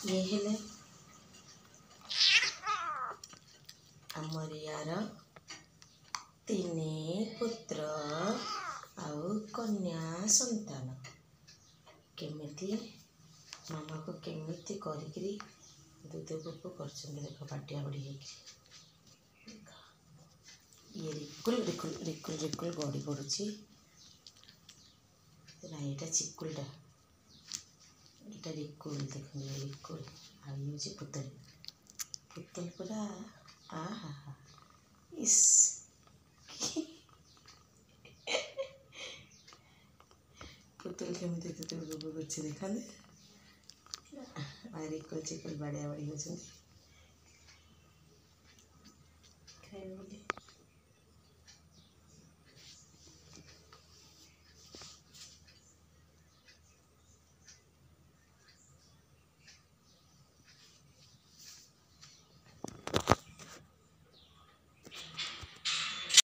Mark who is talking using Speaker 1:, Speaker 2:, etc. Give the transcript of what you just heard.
Speaker 1: ये हेले आमर यार तीन पुत्र आउ कन्या संतान केमिति मामा को केमिति करिकरी दूध गोप कर देख पाटिया बड़ी ये रिकुल रिकुल रिकुल रिकुल गड़ी पड़ुची ना ये चिकुलटा ये रिकुल देख रिकुल आई पुतल पुतल पूरा आहा इस पुतल केमिति दूध गोप कर देखा रिकुल चिकुल बाड़िया बाड़ी होती।